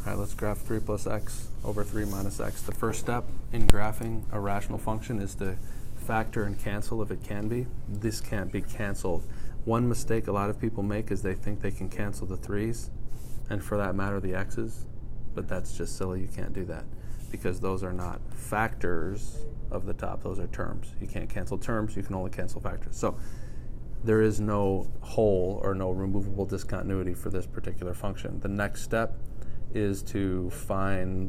All right, let's graph 3 plus x over 3 minus x. The first step in graphing a rational function is to factor and cancel if it can be. This can't be canceled. One mistake a lot of people make is they think they can cancel the 3's, and for that matter the x's, but that's just silly. You can't do that because those are not factors of the top. Those are terms. You can't cancel terms. You can only cancel factors. So there is no whole or no removable discontinuity for this particular function. The next step is to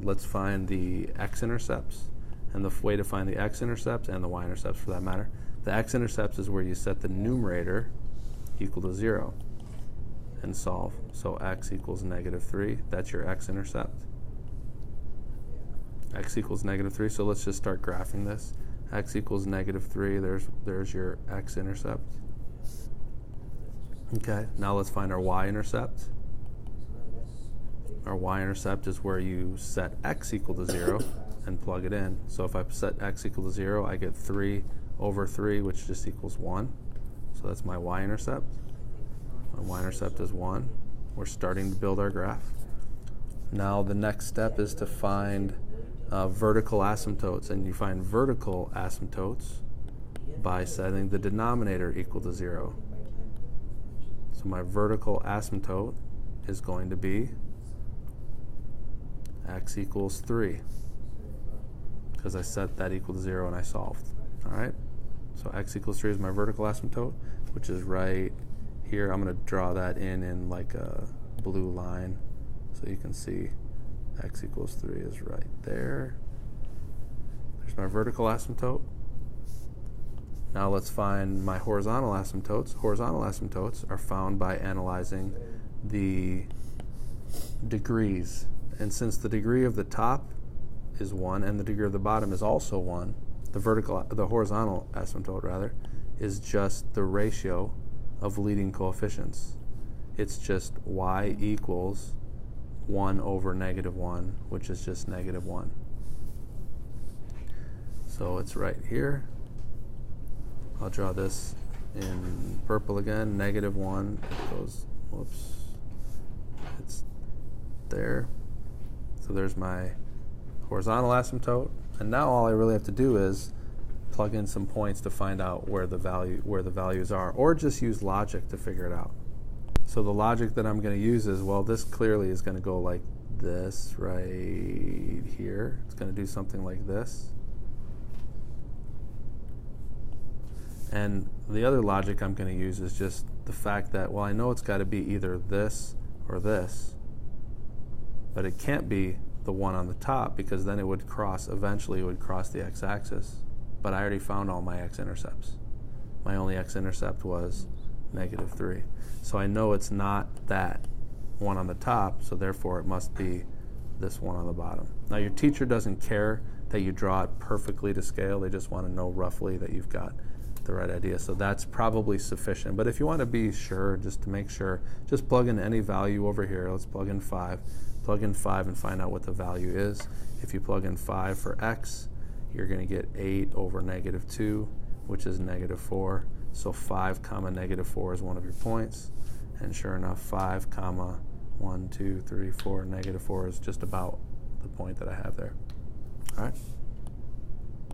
let's find the x-intercepts. And the way to find the x-intercepts and the y-intercepts for that matter, the x-intercepts is where you set the numerator equal to 0 and solve. So x equals -3, that's your x-intercept. X equals -3, so let's just start graphing this. X equals -3, there's your x-intercept. Okay, now let's find our y-intercept. Our y-intercept is where you set x equal to 0 and plug it in. So if I set x equal to 0, I get 3 over 3, which just equals 1. So that's my y-intercept. My y-intercept is 1. We're starting to build our graph. Now the next step is to find vertical asymptotes, and you find vertical asymptotes by setting the denominator equal to 0. So my vertical asymptote is going to be x equals 3 because I set that equal to 0 and I solved. All right, so x equals 3 is my vertical asymptote, which is right here. I'm going to draw that in like a blue line so you can see x equals 3 is right there. There's my vertical asymptote. Now let's find my horizontal asymptotes. Horizontal asymptotes are found by analyzing the degrees. And since the degree of the top is 1 and the degree of the bottom is also 1, the horizontal asymptote rather, is just the ratio of leading coefficients. It's just y equals 1 over -1, which is just -1. So it's right here. I'll draw this in purple again. -1, it goes, whoops, it's there. So there's my horizontal asymptote, and now all I really have to do is plug in some points to find out where the values are, or just use logic to figure it out. So the logic that I'm going to use is, well, this clearly is going to go like this right here. It's going to do something like this. And the other logic I'm going to use is just the fact that, well, I know it's got to be either this or this, but it can't be the one on the top because then it would eventually it would cross the x-axis. But I already found all my x-intercepts. My only x-intercept was -3. So I know it's not that one on the top, so therefore it must be this one on the bottom. Now your teacher doesn't care that you draw it perfectly to scale. They just want to know roughly that you've got the right idea. So that's probably sufficient. But if you want to be sure, just to make sure, just plug in any value over here. Let's plug in 5. Plug in 5 and find out what the value is. If you plug in 5 for x, you're going to get 8 over -2, which is -4. So 5 comma -4 is one of your points. And sure enough, 5 comma 1, 2, 3, 4, -4 is just about the point that I have there. All right.